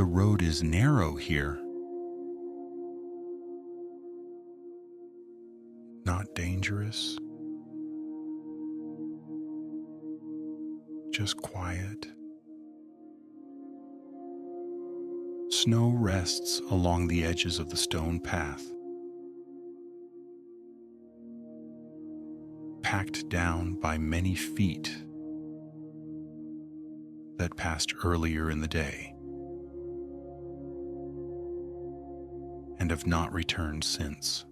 The road is narrow here. Not dangerous. Just quiet. Snow rests along the edges of the stone path, packed down by many feet that passed earlier in the day and have not returned since.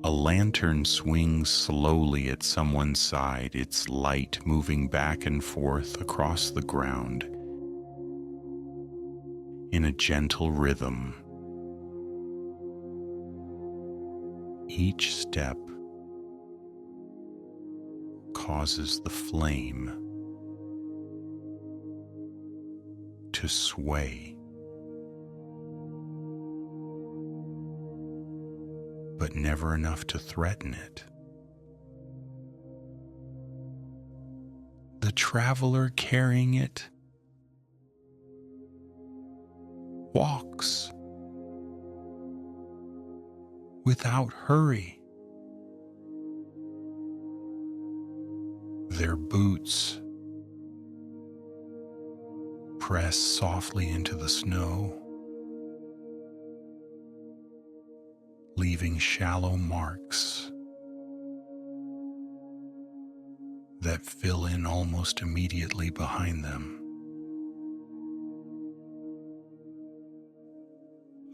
A lantern swings slowly at someone's side, its light moving back and forth across the ground in a gentle rhythm. Each step causes the flame to sway, but never enough to threaten it. The traveler carrying it walks without hurry. Their boots press softly into the snow, leaving shallow marks that fill in almost immediately behind them.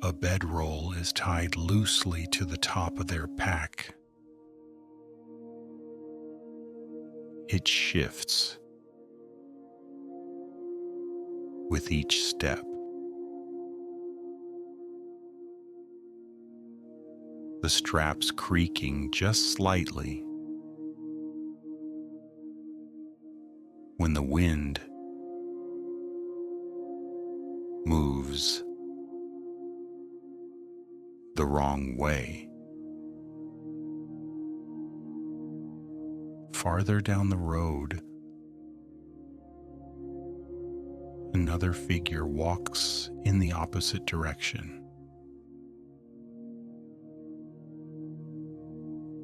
A bedroll is tied loosely to the top of their pack. It shifts with each step. The straps creaking just slightly when the wind moves the wrong way. Farther down the road, another figure walks in the opposite direction.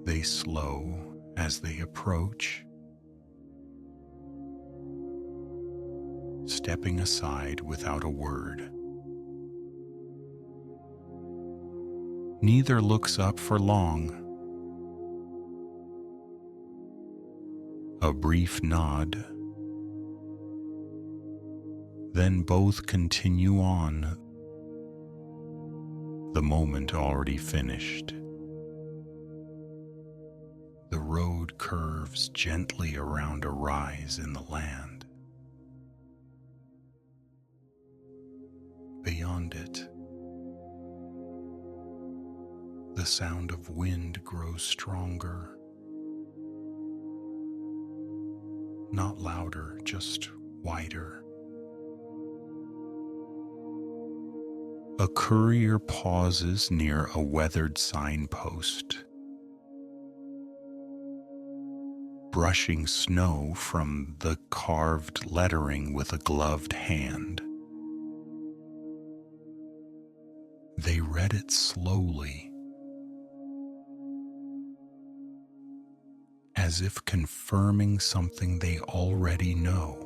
They slow as they approach, stepping aside without a word. Neither looks up for long. A brief nod, then both continue on, the moment already finished. The road curves gently around a rise in the land. Beyond it, the sound of wind grows stronger. Not louder, just wider. A courier pauses near a weathered signpost, brushing snow from the carved lettering with a gloved hand. They read it slowly, as if confirming something they already know.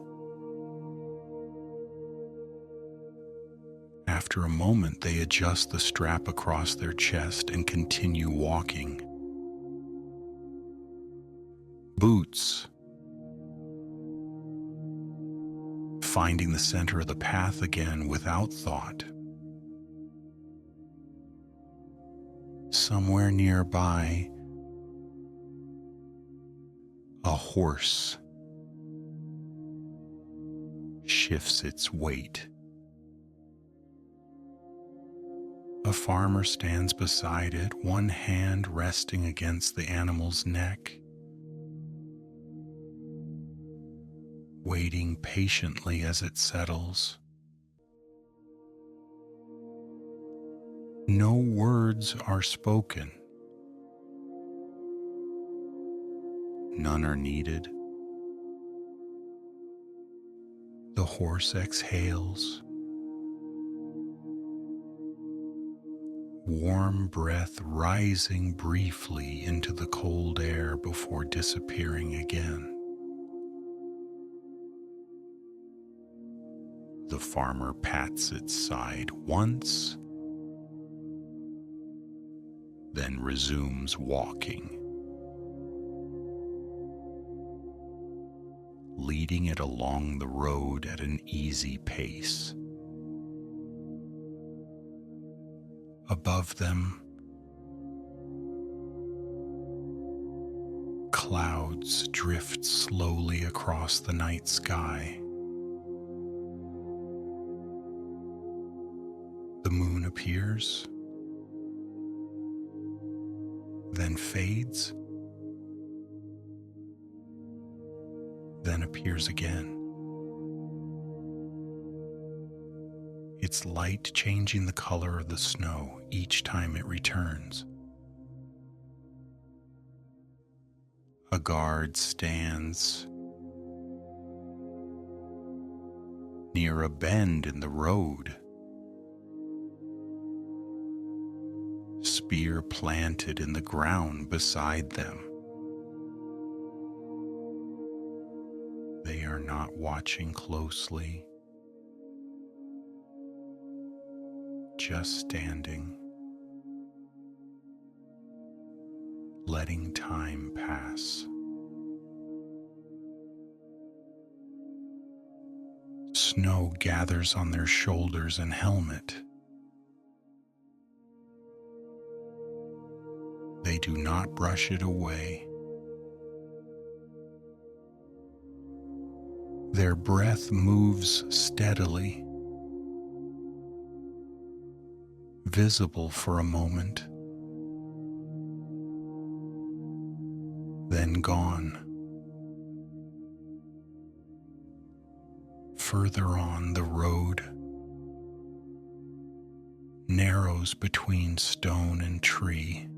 After a moment, they adjust the strap across their chest and continue walking. Boots, finding the center of the path again without thought. Somewhere nearby, a horse shifts its weight. A farmer stands beside it, one hand resting against the animal's neck, waiting patiently as it settles. No words are spoken. None are needed. The horse exhales, warm breath rising briefly into the cold air before disappearing again. The farmer pats its side once, then resumes walking, leading it along the road at an easy pace. Above them, clouds drift slowly across the night sky. The moon appears, then fades, then appears again. Its light changing the color of the snow each time it returns. A guard stands near a bend in the road, spear planted in the ground beside them. They are not watching closely, just standing, letting time pass. Snow gathers on their shoulders and helmet. They do not brush it away. Their breath moves steadily, visible for a moment, then gone. Further on, the road narrows between stone and tree.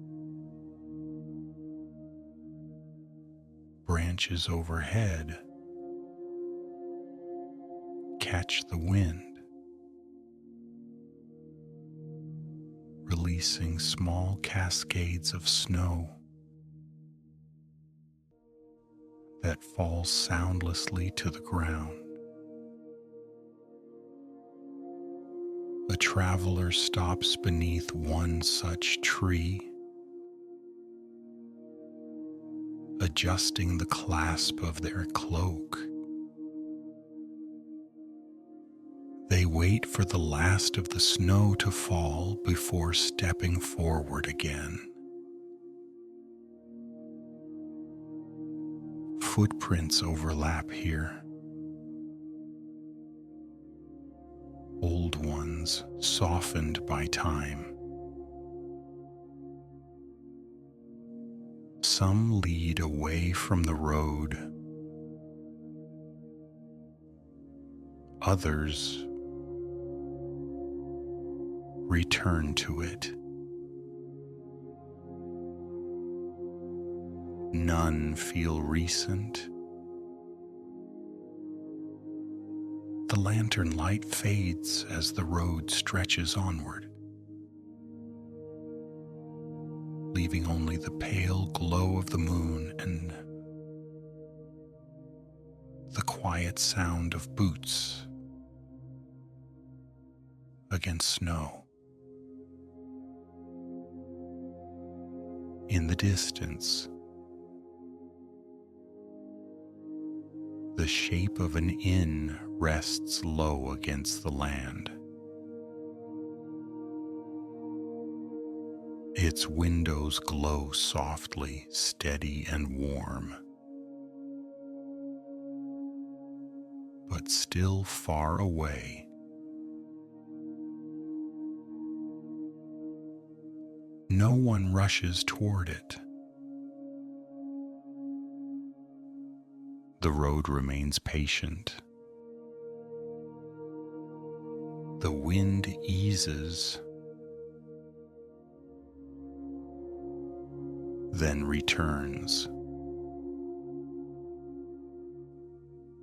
Branches overhead catch the wind, releasing small cascades of snow that fall soundlessly to the ground. A traveler stops beneath one such tree, adjusting the clasp of their cloak. They wait for the last of the snow to fall before stepping forward again. Footprints overlap here. Old ones softened by time. Some lead away from the road. Others return to it. None feel recent. The lantern light fades as the road stretches onward, leaving only the pale glow of the moon and the quiet sound of boots against snow. In the distance, the shape of an inn rests low against the land. Its windows glow softly, steady and warm, but still far away. No one rushes toward it. The road remains patient. The wind eases, then returns.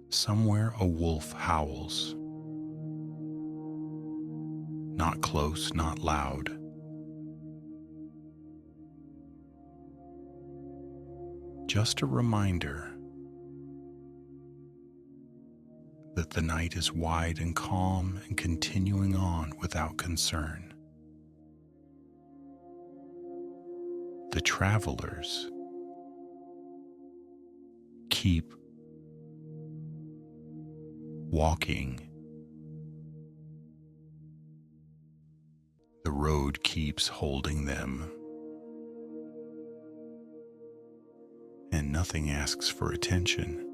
Somewhere a wolf howls. Not close, not loud. Just a reminder that the night is wide and calm and continuing on without concern. The travelers keep walking. The road keeps holding them, and nothing asks for attention.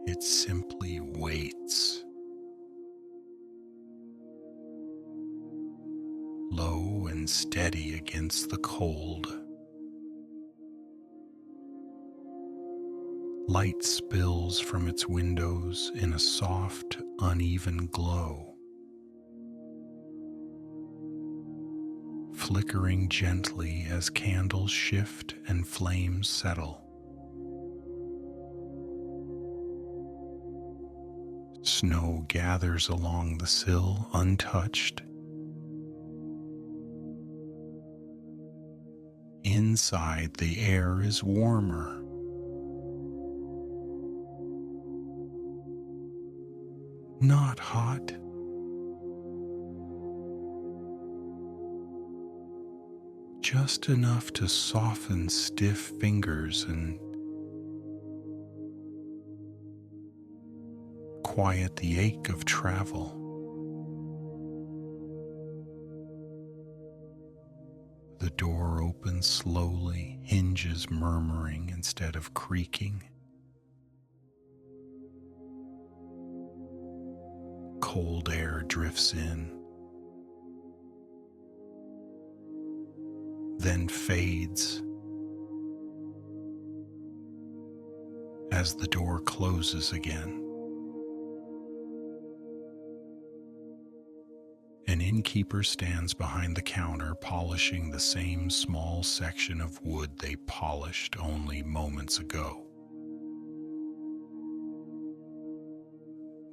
It simply waits, low and steady against the cold. Light spills from its windows in a soft, uneven glow, flickering gently as candles shift and flames settle. Snow gathers along the sill untouched. Inside, the air is warmer. Not hot. Just enough to soften stiff fingers and quiet the ache of travel. The door opens slowly, hinges murmuring instead of creaking. Cold air drifts in. then fades as the door closes again. An innkeeper stands behind the counter, polishing the same small section of wood they polished only moments ago.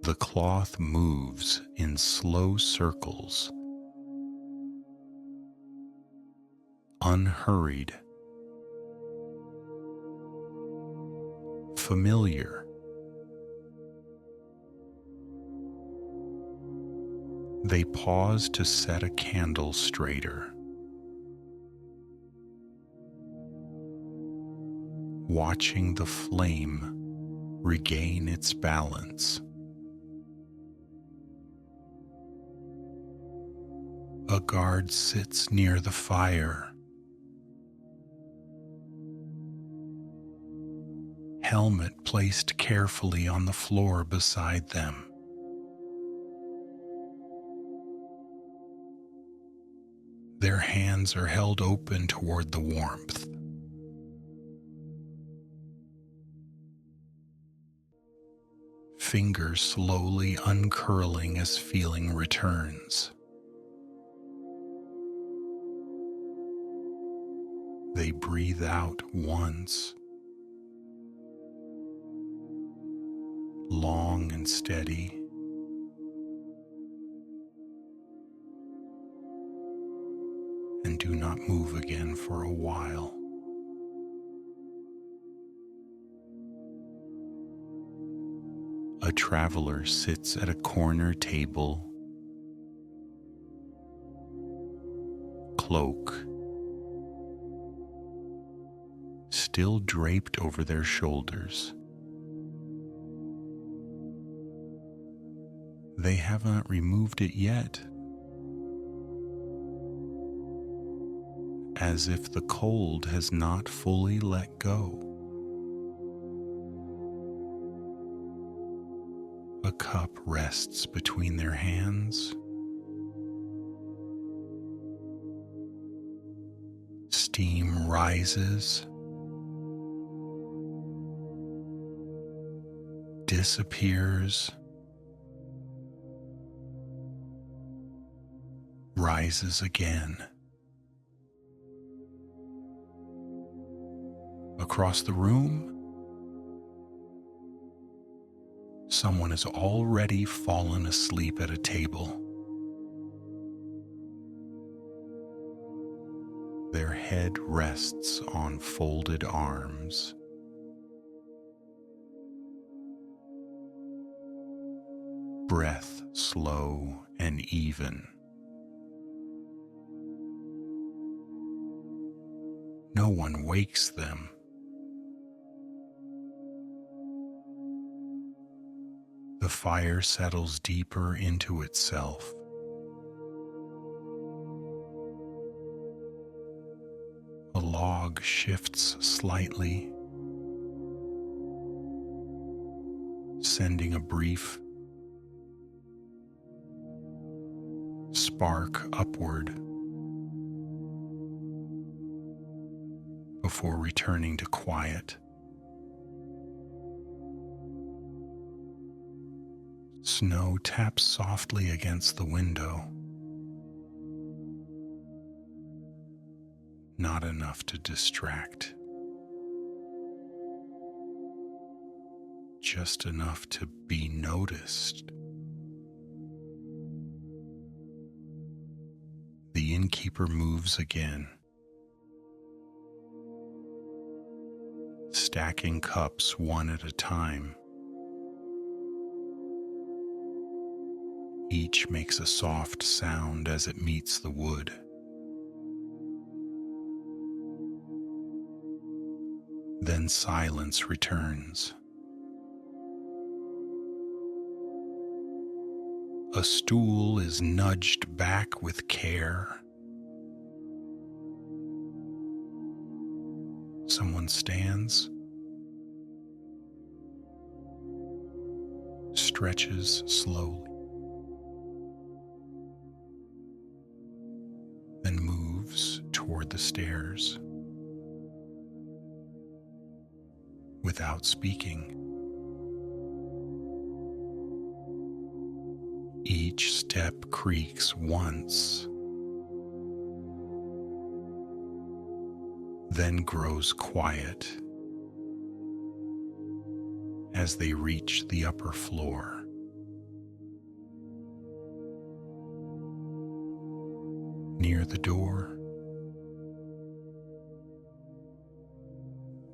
The cloth moves in slow circles, unhurried, familiar. They pause to set a candle straighter, watching the flame regain its balance. A guard sits near the fire, helmet placed carefully on the floor beside them. Their hands are held open toward the warmth. Fingers slowly uncurling as feeling returns. They breathe out once, long and steady. And do not move again for a while. A traveler sits at a corner table, cloak still draped over their shoulders. They haven't removed it yet, as if the cold has not fully let go. A cup rests between their hands. Steam rises, disappears, rises again. Across the room, someone has already fallen asleep at a table. Their head rests on folded arms. Breath slow and even. No one wakes them. The fire settles deeper into itself. A log shifts slightly, sending a brief spark upward before returning to quiet. Snow taps softly against the window. Not enough to distract. Just enough to be noticed. The innkeeper moves again, stacking cups one at a time. Each makes a soft sound as it meets the wood. Then silence returns. A stool is nudged back with care. Someone stands, stretches slowly, then moves toward the stairs. Without speaking, each step creaks once, then grows quiet as they reach the upper floor. Near the door,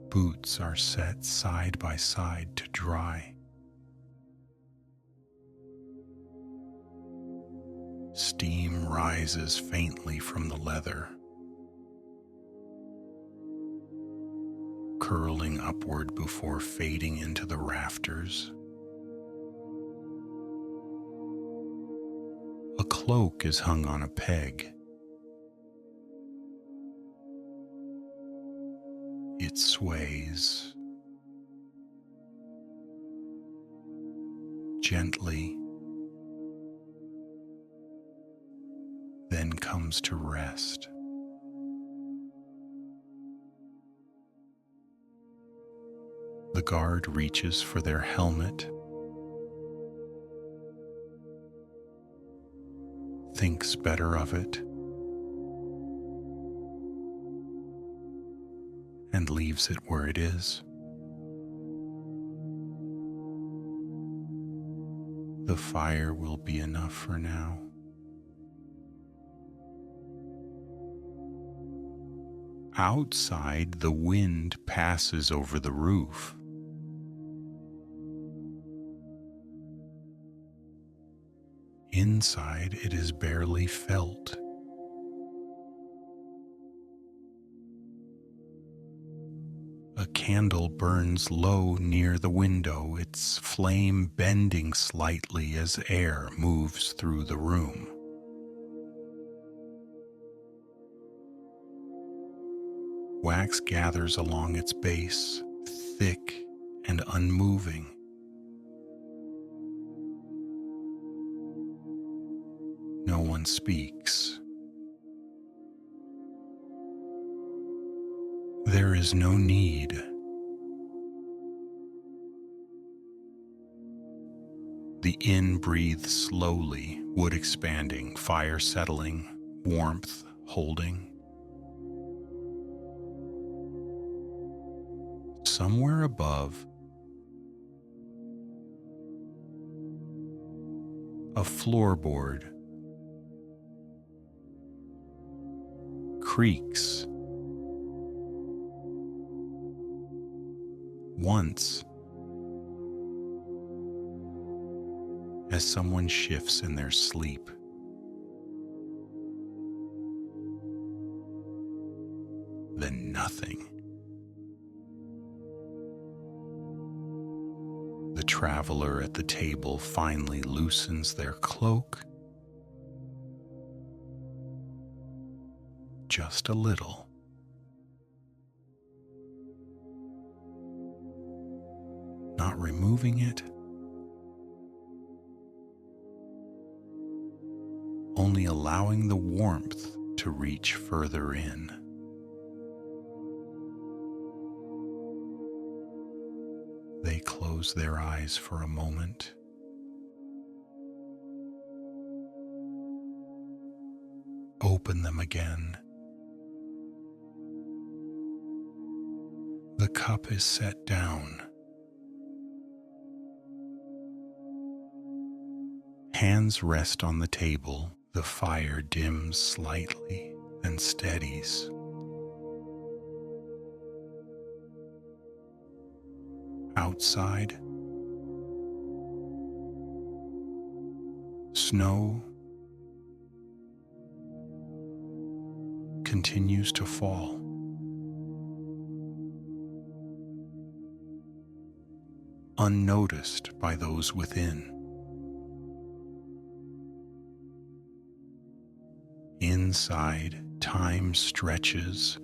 boots are set side by side to dry. Steam rises faintly from the leather, curling upward before fading into the rafters. A cloak is hung on a peg. It sways gently, then comes to rest. The guard reaches for their helmet, thinks better of it, and leaves it where it is. The fire will be enough for now. Outside, the wind passes over the roof. Inside, it is barely felt. A candle burns low near the window, its flame bending slightly as air moves through the room. Wax gathers along its base, thick and unmoving. No one speaks. There is no need. The inn breathes slowly, wood expanding, fire settling, warmth holding. Somewhere above, a floorboard creaks. Once, as someone shifts in their sleep. Then nothing. The traveler at the table finally loosens their cloak, just a little. Not removing it, only allowing the warmth to reach further in. They close their eyes for a moment. Open them again. The cup is set down. Hands rest on the table. The fire dims slightly, then steadies. Outside, snow continues to fall. Unnoticed by those within. Inside, time stretches,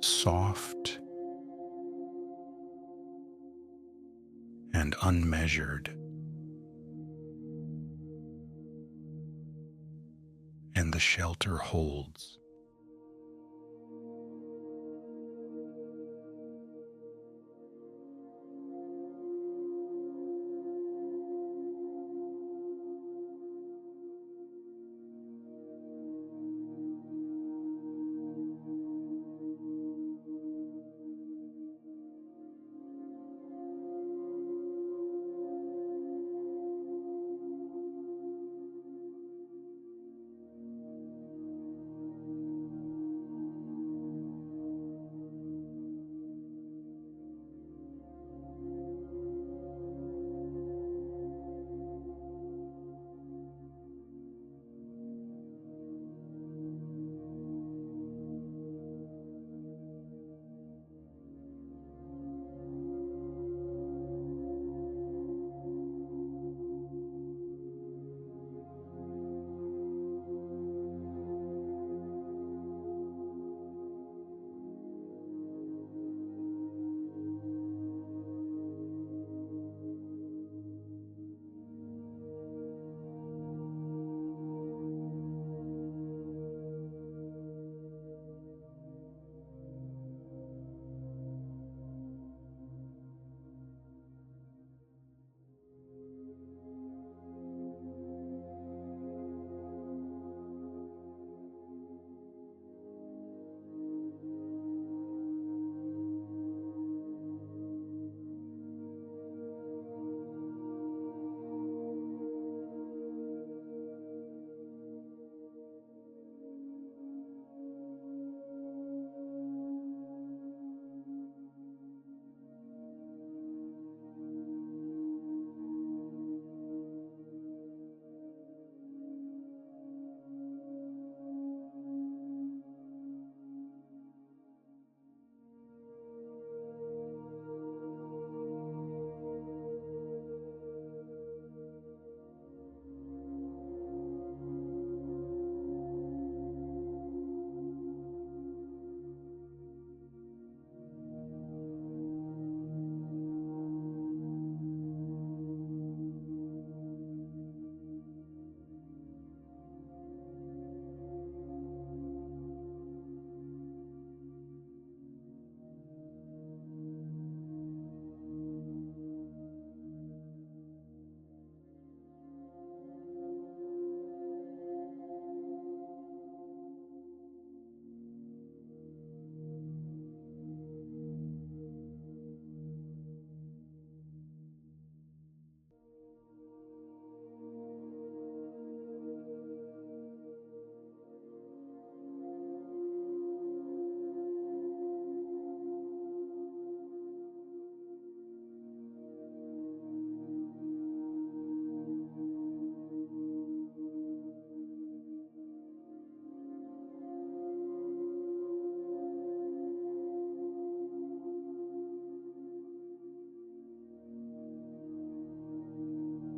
soft and unmeasured. the shelter holds.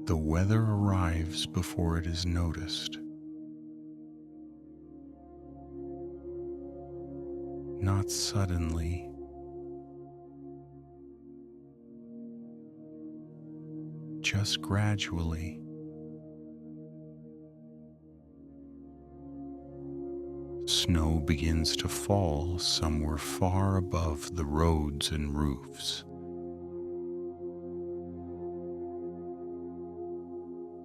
The weather arrives before it is noticed. Not suddenly, just gradually. Snow begins to fall somewhere far above the roads and roofs.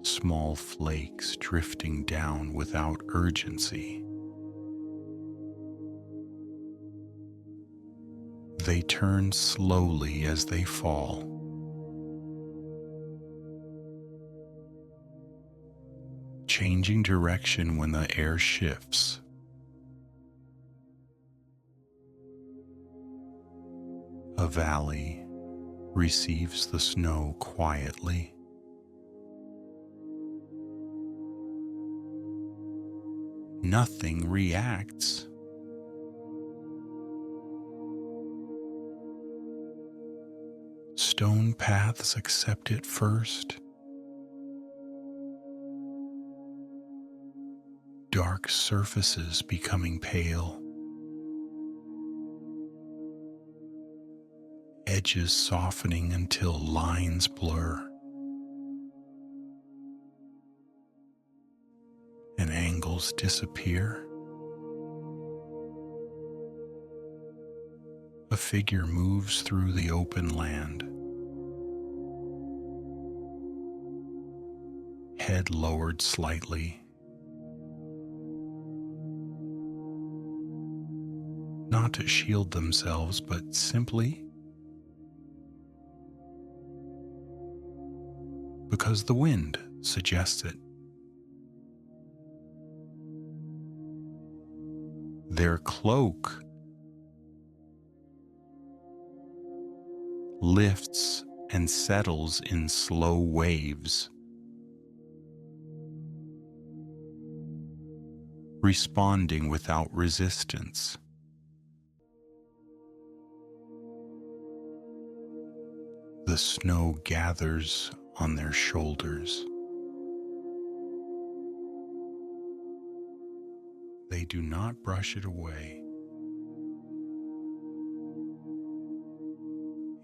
Small flakes drifting down without urgency. They turn slowly as they fall. Changing direction when the air shifts. A valley receives the snow quietly. Nothing reacts. Stone paths accept it first. Dark surfaces becoming pale. Edges softening until lines blur. And angles shadows disappear, a figure moves through the open land, head lowered slightly, not to shield themselves, but simply because the wind suggests it. Their cloak lifts and settles in slow waves, responding without resistance. The snow gathers on their shoulders. They do not brush it away.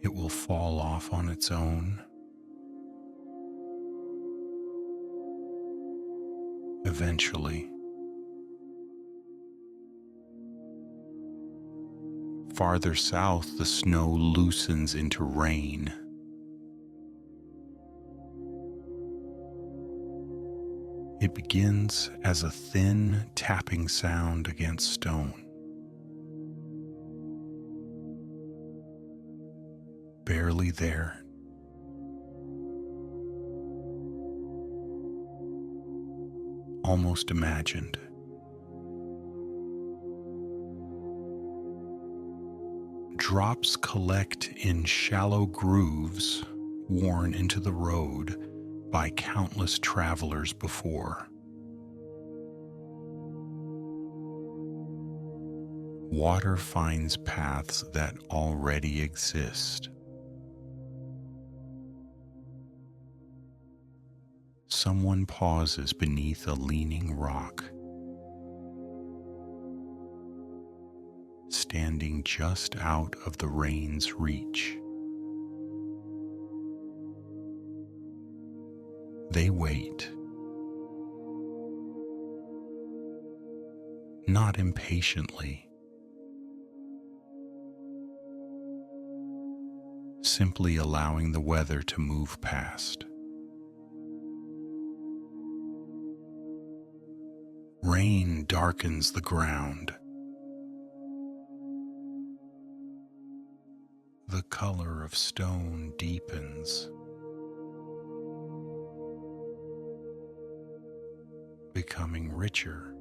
It will fall off on its own. Eventually. Farther south, the snow loosens into rain. It begins as a thin tapping sound against stone. Barely there. Almost imagined. Drops collect in shallow grooves worn into the road by countless travelers before. Water finds paths that already exist. Someone pauses beneath a leaning rock, standing just out of the rain's reach. They wait, not impatiently, simply allowing the weather to move past. Rain darkens the ground. The color of stone deepens, becoming richer,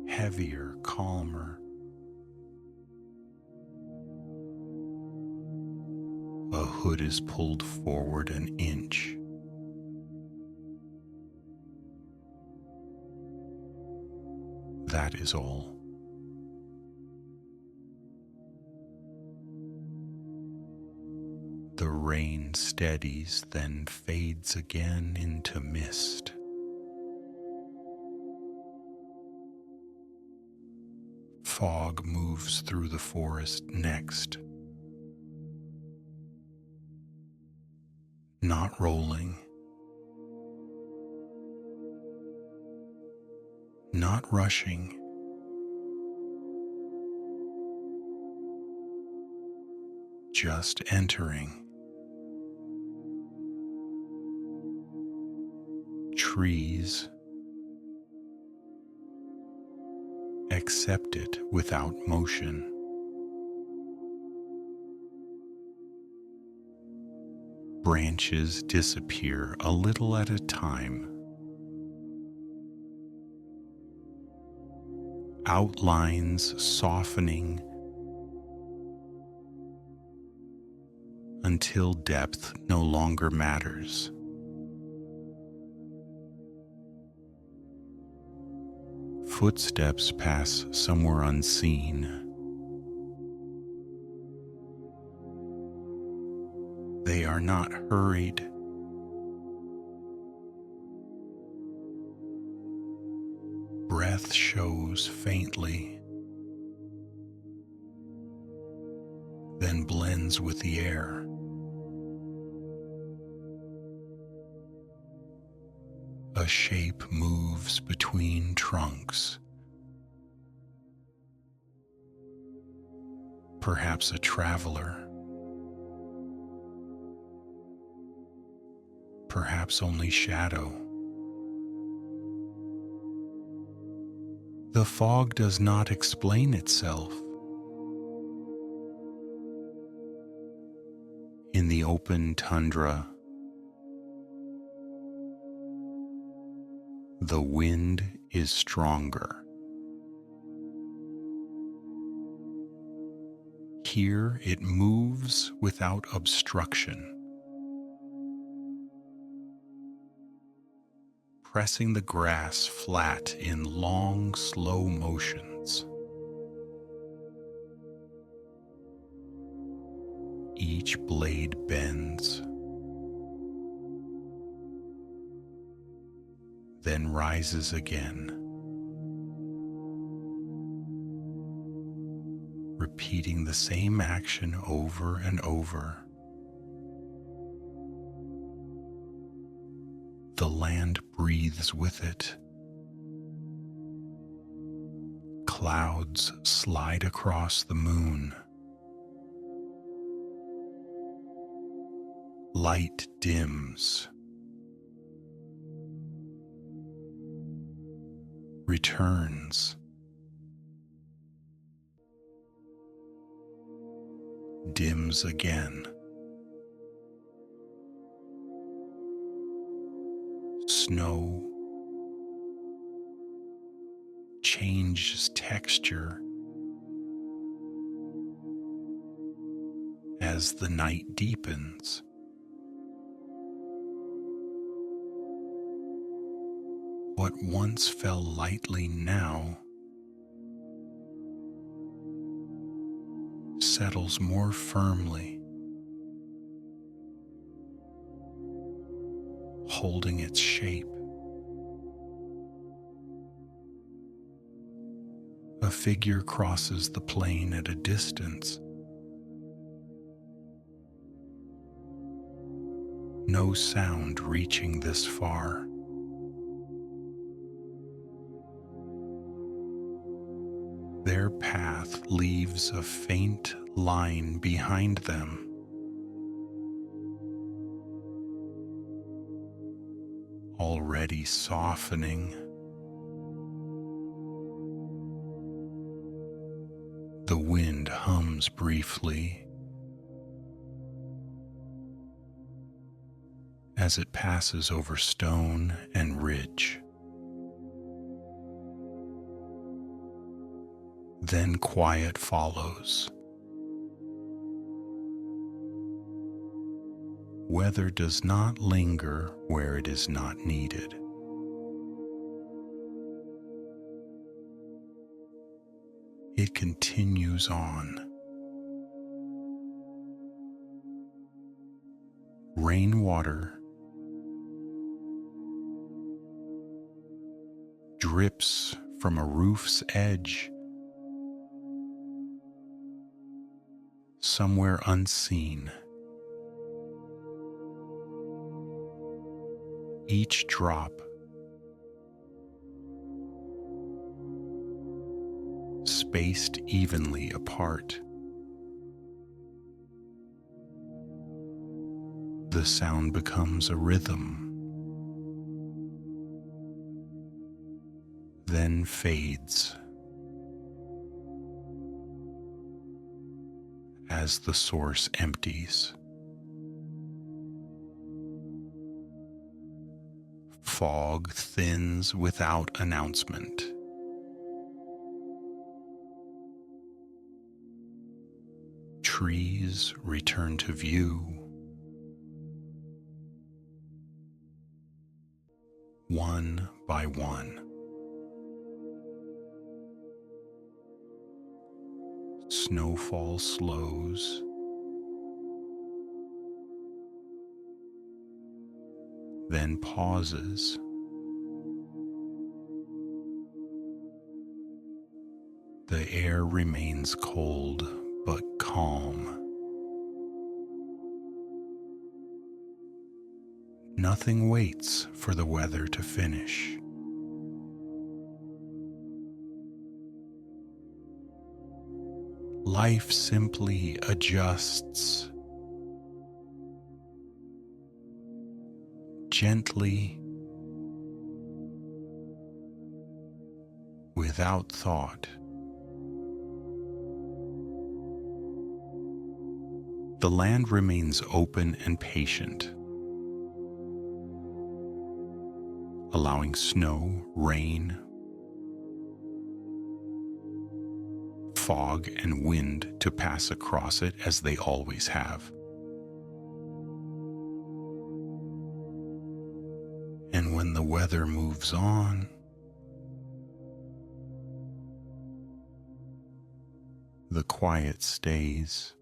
heavier, calmer. A hood is pulled forward an inch. That is all. The rain steadies, then fades again into mist. Fog moves through the forest next. Not rolling. Not rushing. Just entering. Trees accept it without motion. Branches disappear a little at a time. Outlines softening until depth no longer matters. Footsteps pass somewhere unseen. They are not hurried. Breath shows faintly, then blends with the air. A shape moves between trunks, perhaps a traveler, perhaps only shadow. The fog does not explain itself. In the open tundra, the wind is stronger. Here it moves without obstruction, pressing the grass flat in long, slow motions. Each blade bends, then rises again, repeating the same action over and over. The land breathes with it. Clouds slide across the moon. Light dims, returns, dims again. Snow changes texture as the night deepens. What once fell lightly now settles more firmly, holding its shape. A figure crosses the plain at a distance. No sound reaching this far. Their path leaves a faint line behind them. Already softening. The wind hums briefly as it passes over stone and ridge. Then quiet follows. Weather does not linger where it is not needed. It continues on. Rainwater drips from a roof's edge, somewhere unseen. Each drop spaced evenly apart. The sound becomes a rhythm, then fades as the source empties. Fog thins without announcement. Trees return to view. One by one. Snowfall slows. Then pauses. The air remains cold but calm. Nothing waits for the weather to finish. Life simply adjusts gently, without thought. The land remains open and patient, allowing snow, rain, fog, and wind to pass across it as they always have. And when the weather moves on, the quiet stays.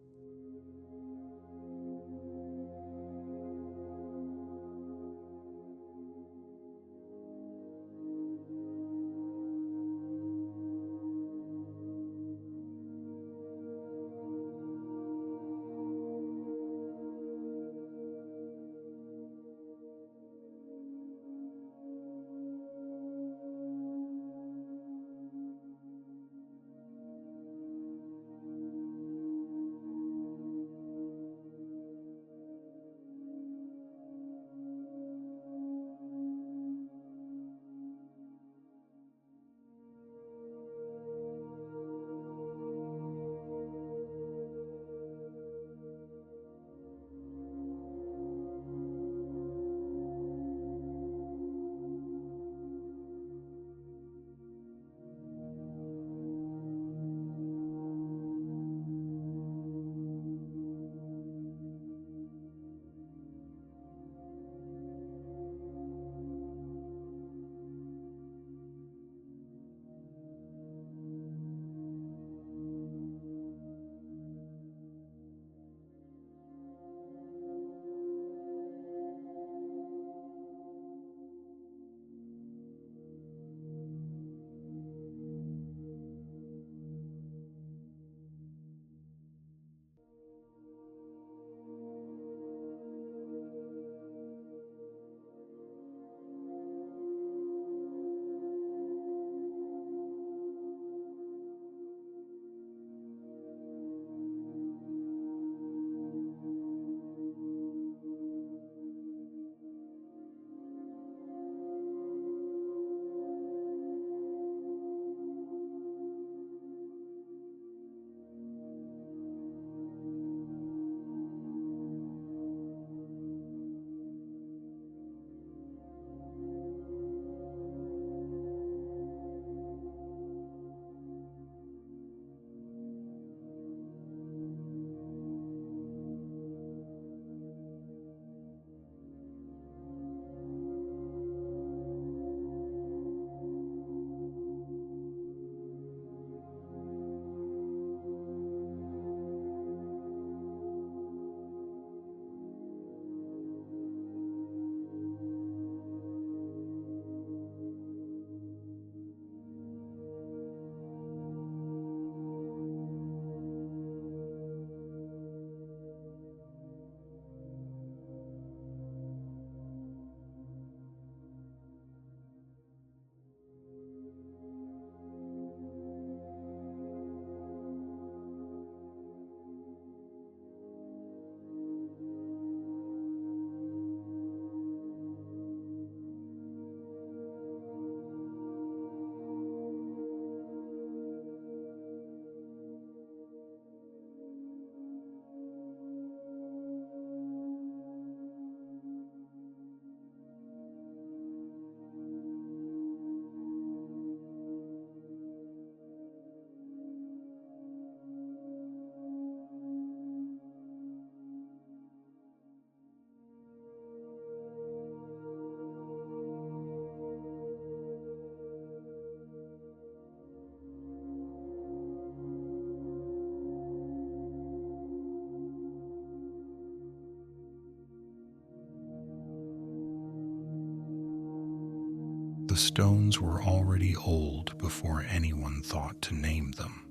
The stones were already old before anyone thought to name them.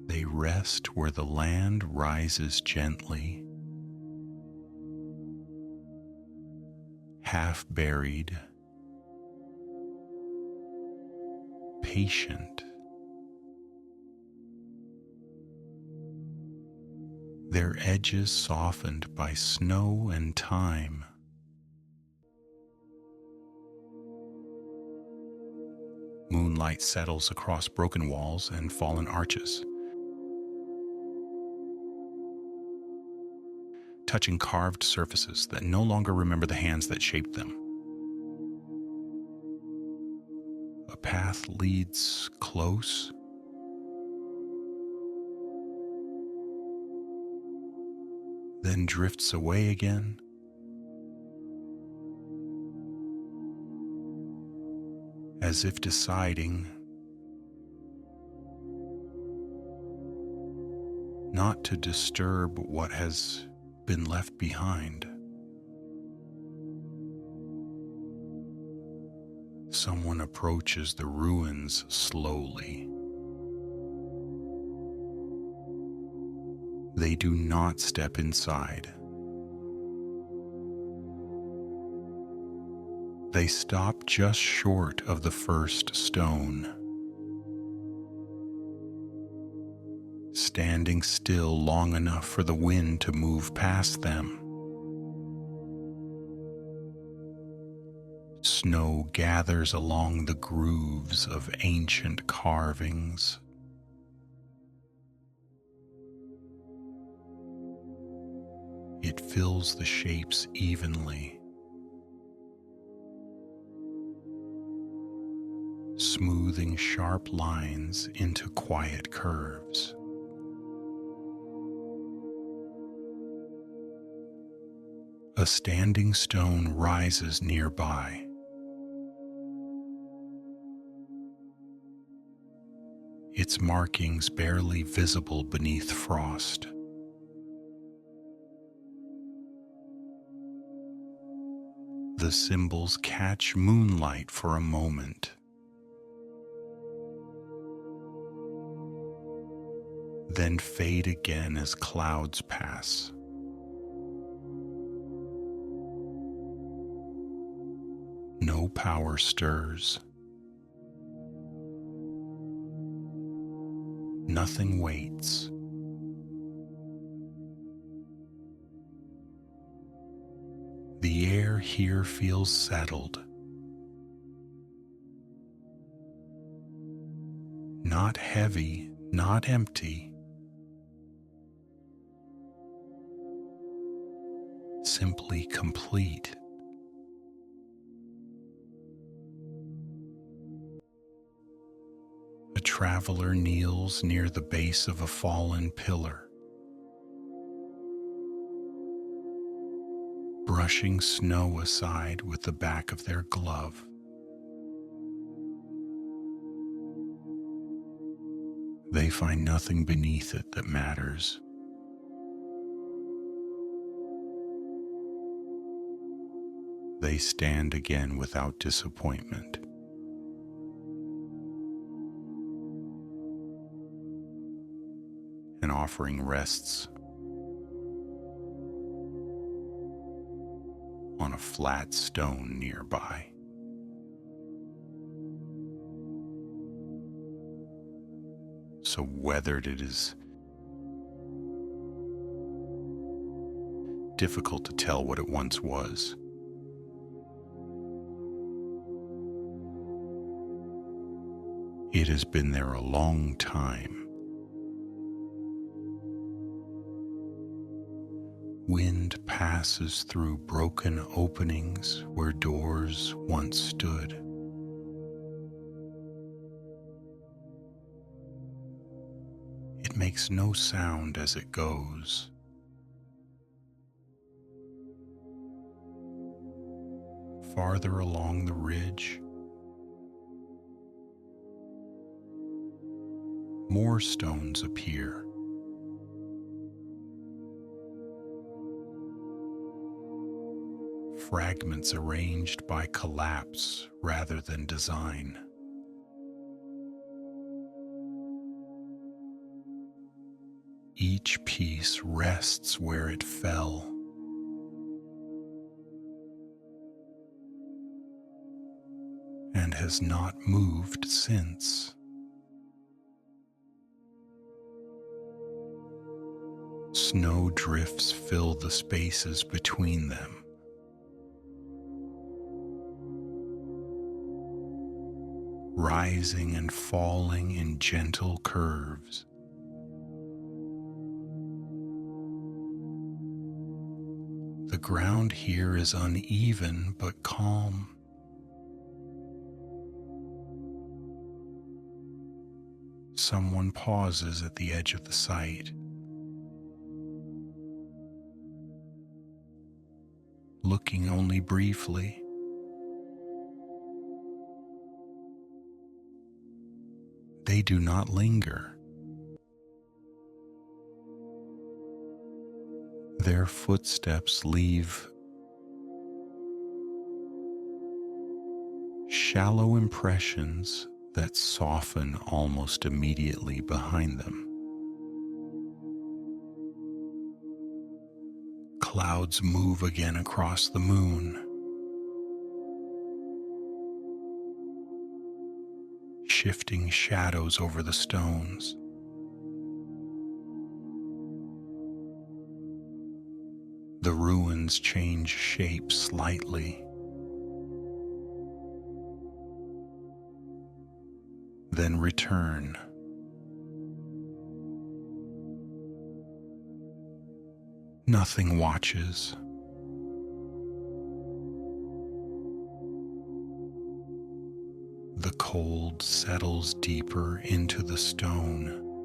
They rest where the land rises gently, half buried, patient. Their edges softened by snow and time. Moonlight settles across broken walls and fallen arches, touching carved surfaces that no longer remember the hands that shaped them. A path leads close, then drifts away again. As if deciding not to disturb what has been left behind. Someone approaches the ruins slowly. They do not step inside. They stop just short of the first stone, standing still long enough for the wind to move past them. Snow gathers along the grooves of ancient carvings. It fills the shapes evenly, smoothing sharp lines into quiet curves. A standing stone rises nearby. Its markings barely visible beneath frost. The symbols catch moonlight for a moment. Then fade again as clouds pass. No power stirs. Nothing waits. The air here feels settled. Not heavy, not empty. Simply complete. A traveler kneels near the base of a fallen pillar, brushing snow aside with the back of their glove. They find nothing beneath it that matters. They stand again without disappointment. An offering rests on a flat stone nearby. So weathered it is difficult to tell what it once was. It has been there a long time. Wind passes through broken openings where doors once stood. It makes no sound as it goes. Farther along the ridge, more stones appear. Fragments arranged by collapse rather than design. Each piece rests where it fell. has not moved since. Snow drifts fill the spaces between them. Rising and falling in gentle curves. The ground here is uneven but calm. Someone pauses at the edge of the site, looking only briefly. They do not linger. Their footsteps leave shallow impressions that soften almost immediately behind them. Clouds move again across the moon, shifting shadows over the stones. The ruins change shape slightly, then return. Nothing watches. The cold settles deeper into the stone,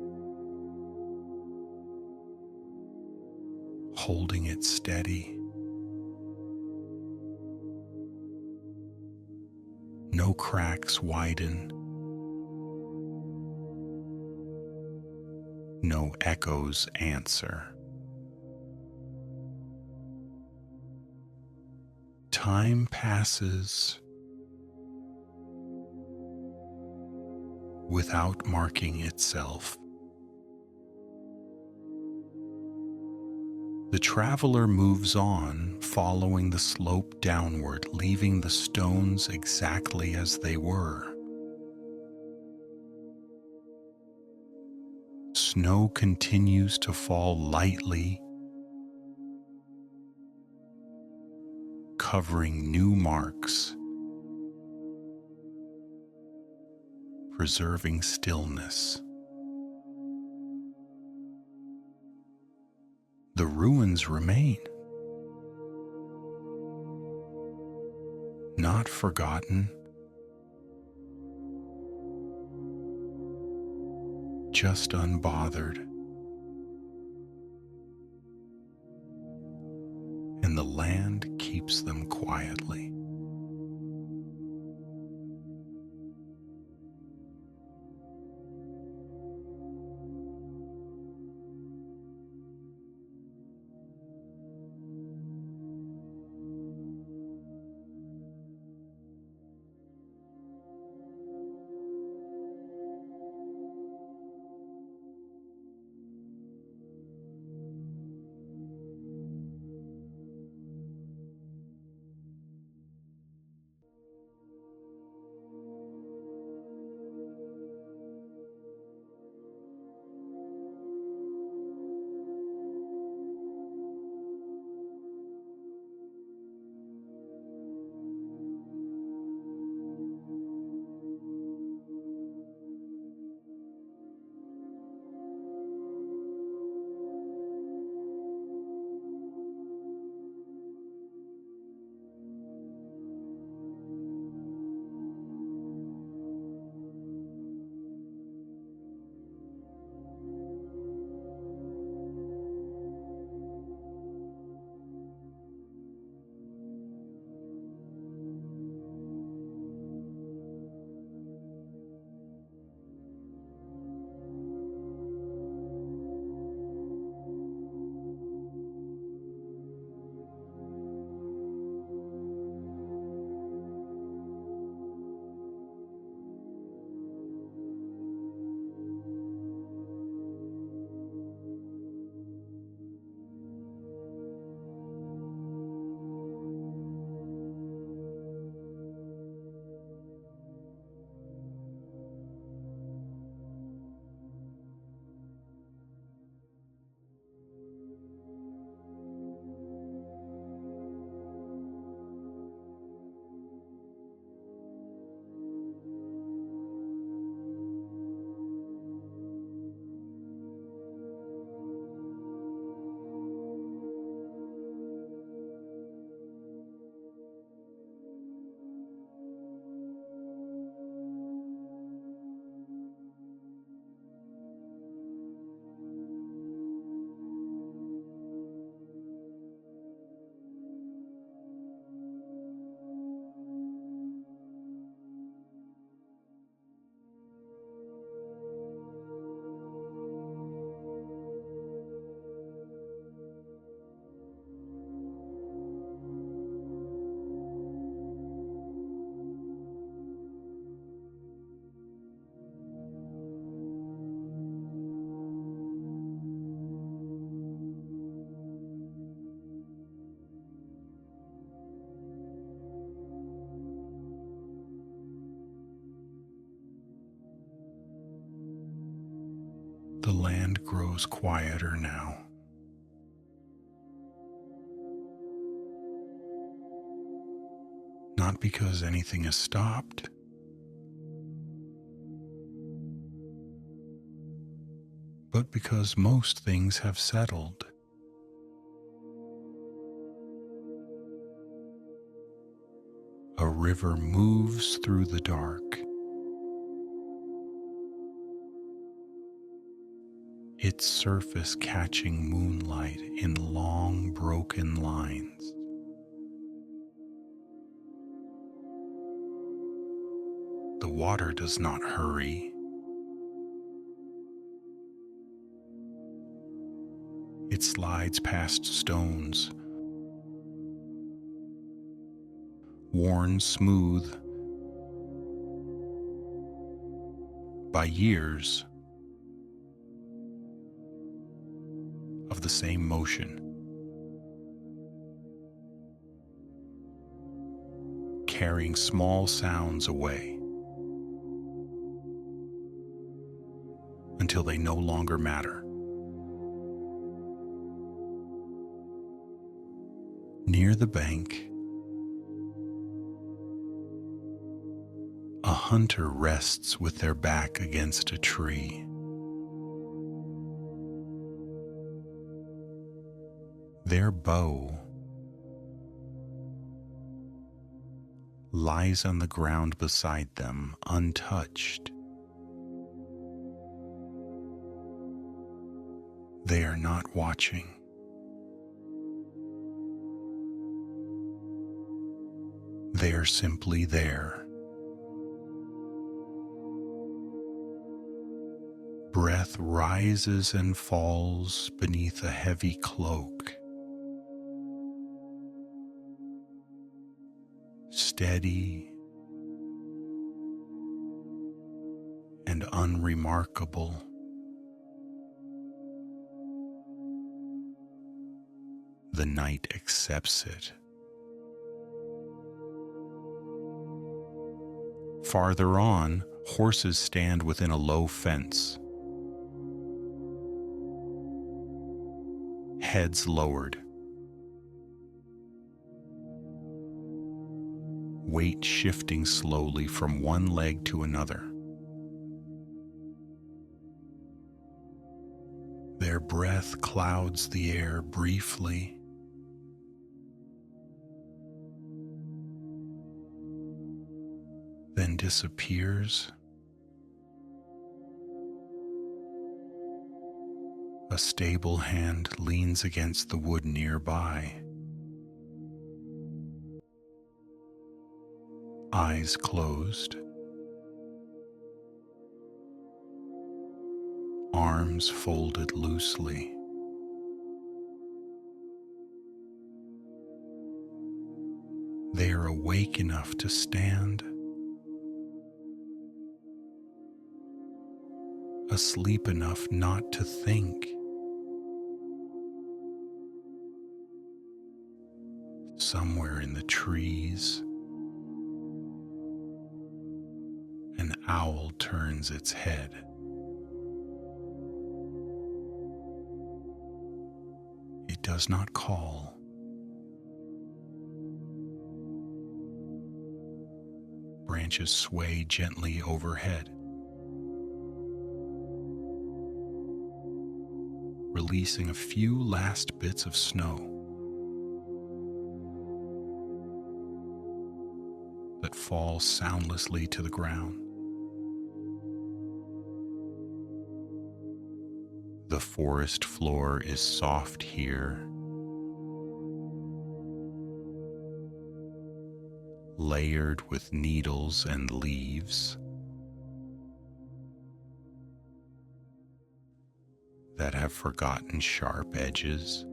holding it steady. No cracks widen. No echoes answer. Time passes without marking itself. The traveler moves on, following the slope downward, leaving the stones exactly as they were. Snow continues to fall lightly, covering new marks, preserving stillness. The ruins remain, not forgotten, just unbothered, and the land keeps them quietly. The land grows quieter now. Not because anything has stopped, but because most things have settled. A river moves through the dark, its surface catching moonlight in long broken lines. The water does not hurry. It slides past stones, worn smooth by years of the same motion, carrying small sounds away until they no longer matter. Near the bank, a hunter rests with their back against a tree. Their bow lies on the ground beside them, untouched. They are not watching. They are simply there. Breath rises and falls beneath a heavy cloak. Steady and unremarkable. The night accepts it. Farther on, horses stand within a low fence, heads lowered, weight shifting slowly from one leg to another. Their breath clouds the air briefly, then disappears. A stable hand leans against the wood nearby. Eyes closed. Arms folded loosely. They are awake enough to stand, asleep enough not to think. Somewhere in the trees, an owl turns its head. It does not call. Branches sway gently overhead, releasing a few last bits of snow that fall soundlessly to the ground. The forest floor is soft here, layered with needles and leaves that have forgotten sharp edges.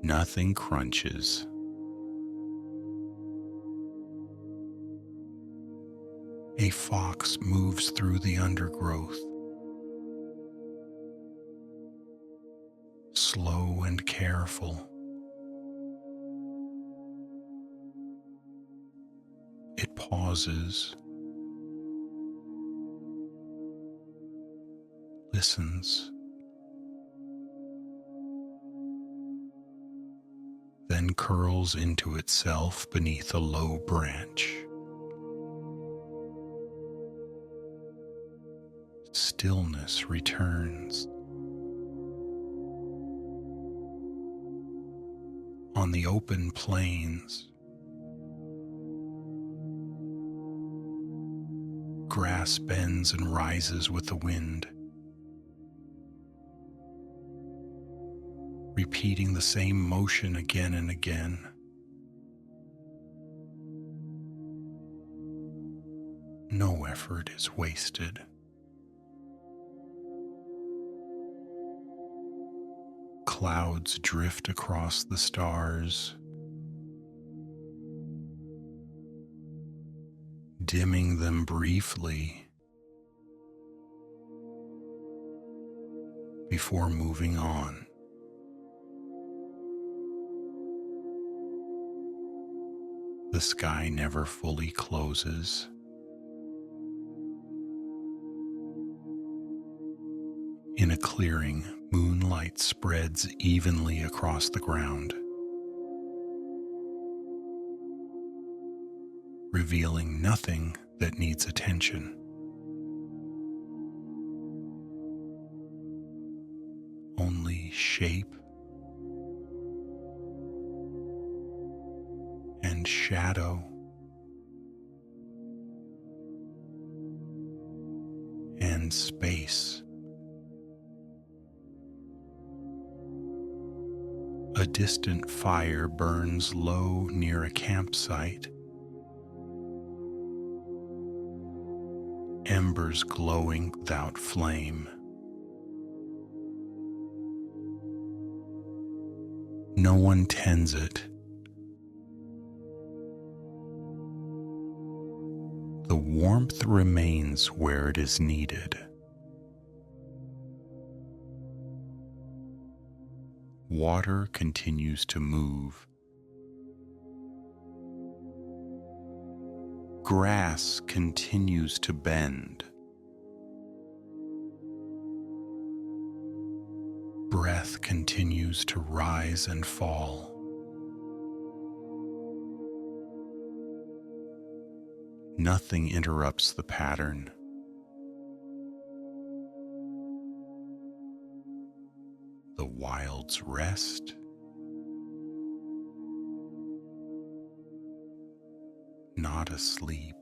Nothing crunches. A fox moves through the undergrowth, slow and careful. It pauses, listens, then curls into itself beneath a low branch. Stillness returns. On the open plains, grass bends and rises with the wind, repeating the same motion again and again. No effort is wasted. Clouds drift across the stars, dimming them briefly before moving on. The sky never fully closes. In a clearing, moonlight spreads evenly across the ground, revealing nothing that needs attention. Only shape and shadow and space. A distant fire burns low near a campsite, embers glowing without flame. No one tends it. The warmth remains where it is needed. Water continues to move. Grass continues to bend. Breath continues to rise and fall. Nothing interrupts the pattern. The wilds rest. Not asleep,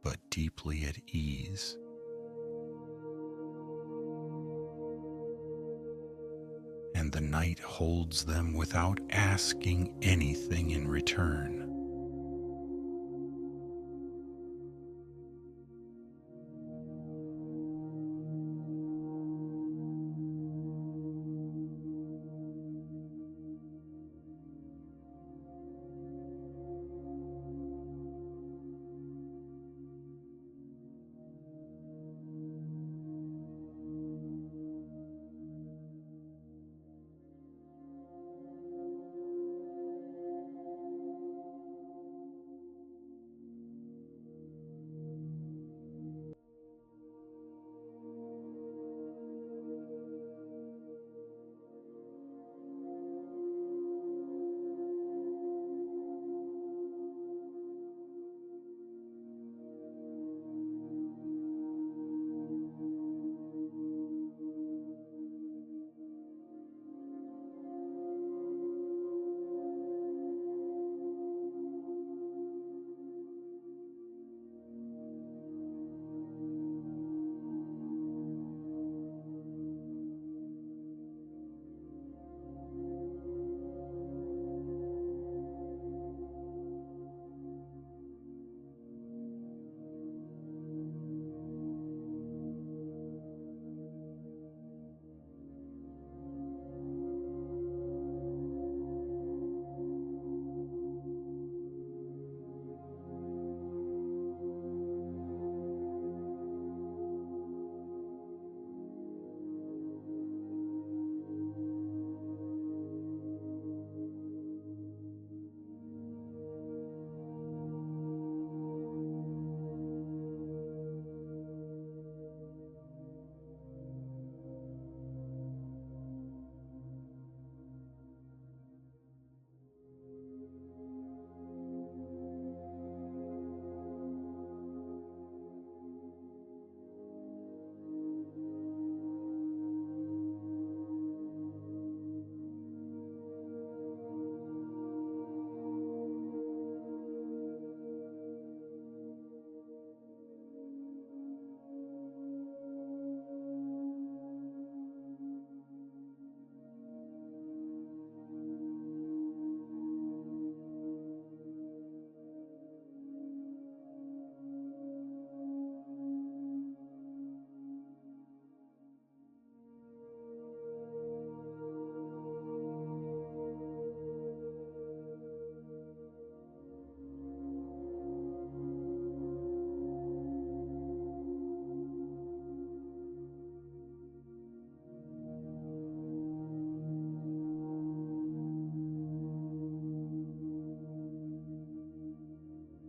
but deeply at ease. And the night holds them without asking anything in return.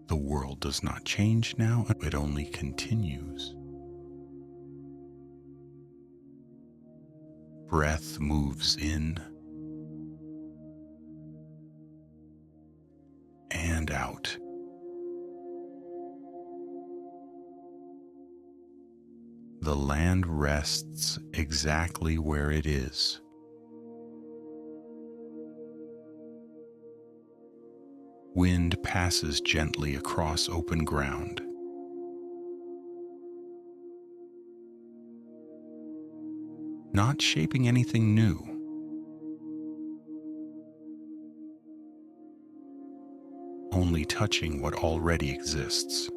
The world does not change now, it only continues. Breath moves in and out. The land rests exactly where it is. Wind passes gently across open ground. Not shaping anything new. Only touching what already exists.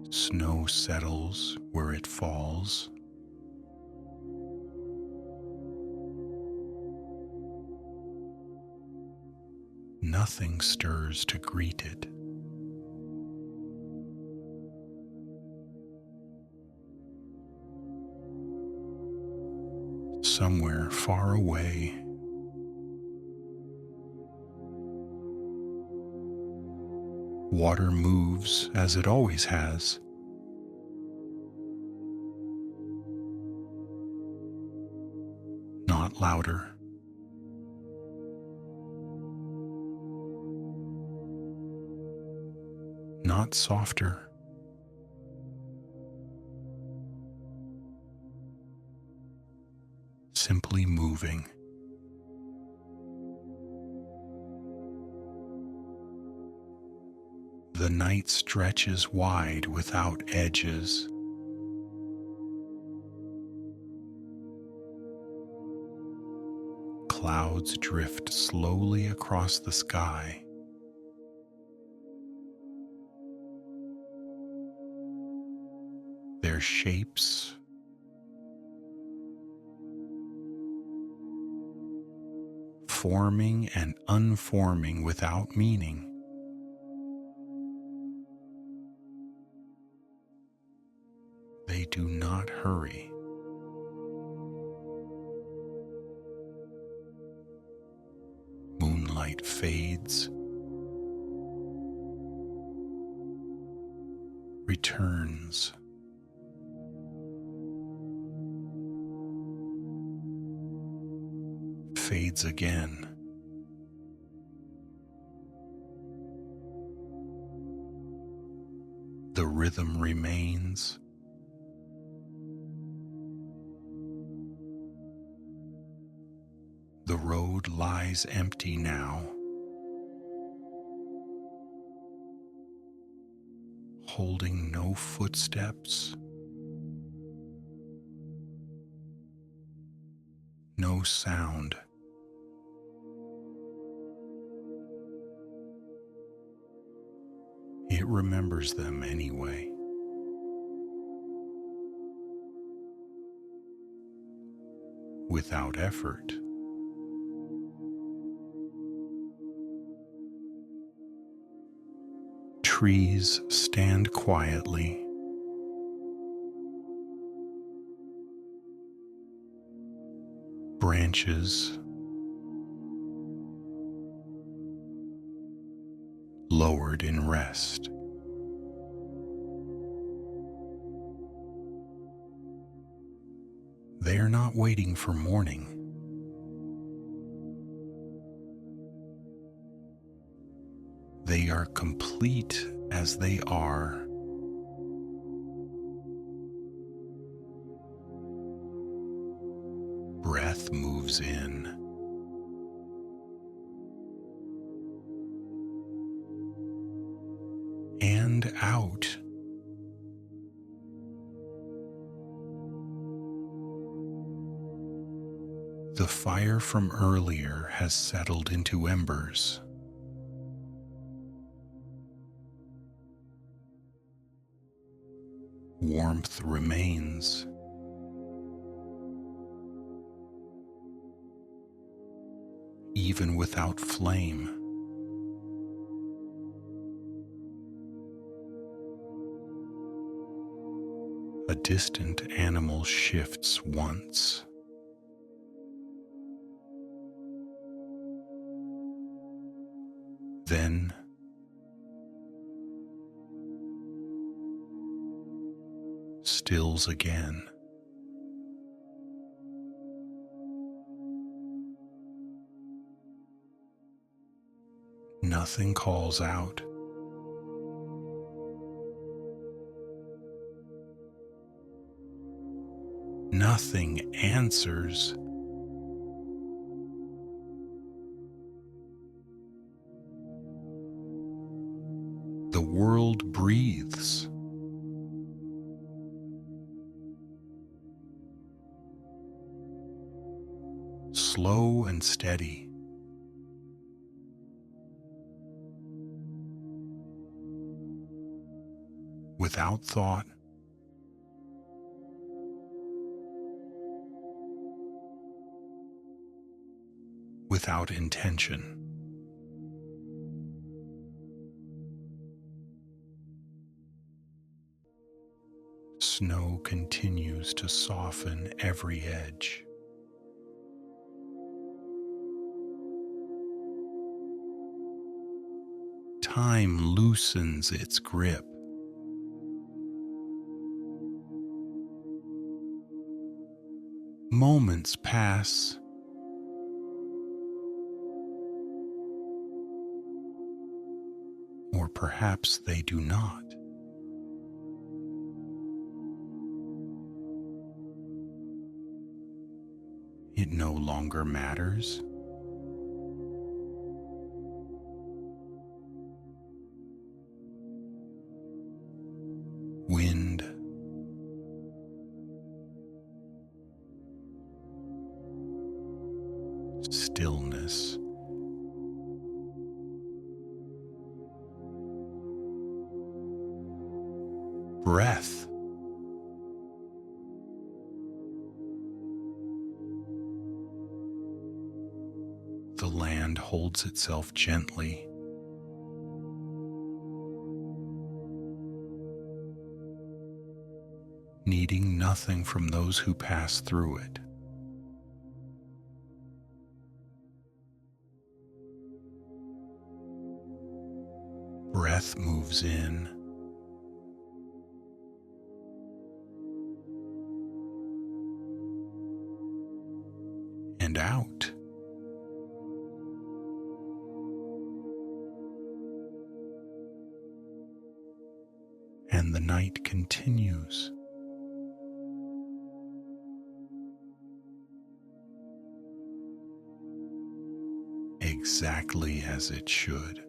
Snow settles where it falls. Nothing stirs to greet it. Somewhere far away, water moves as it always has. Not louder. Not softer. Simply moving. The night stretches wide without edges. Clouds drift slowly across the sky. Their shapes forming and unforming without meaning. They do not hurry. Moonlight fades, returns. Fades again. The rhythm remains. The road lies empty now, holding no footsteps, no sound. It remembers them anyway. Without effort. Trees stand quietly. Branches lowered in rest. They are not waiting for morning. They are complete as they are. Breath moves in. And out. The fire from earlier has settled into embers. Warmth remains. Even without flame. A distant animal shifts once. then stills again. Nothing calls out. Nothing answers. The world breathes. Slow and steady. Without thought. Without intention. Snow continues to soften every edge. Time loosens its grip. Moments pass. Or perhaps they do not. It no longer matters. Wind, stillness, breath. The land holds itself gently. Needing nothing from those who pass through it. Breath moves in and out. And the night continues. Exactly as it should.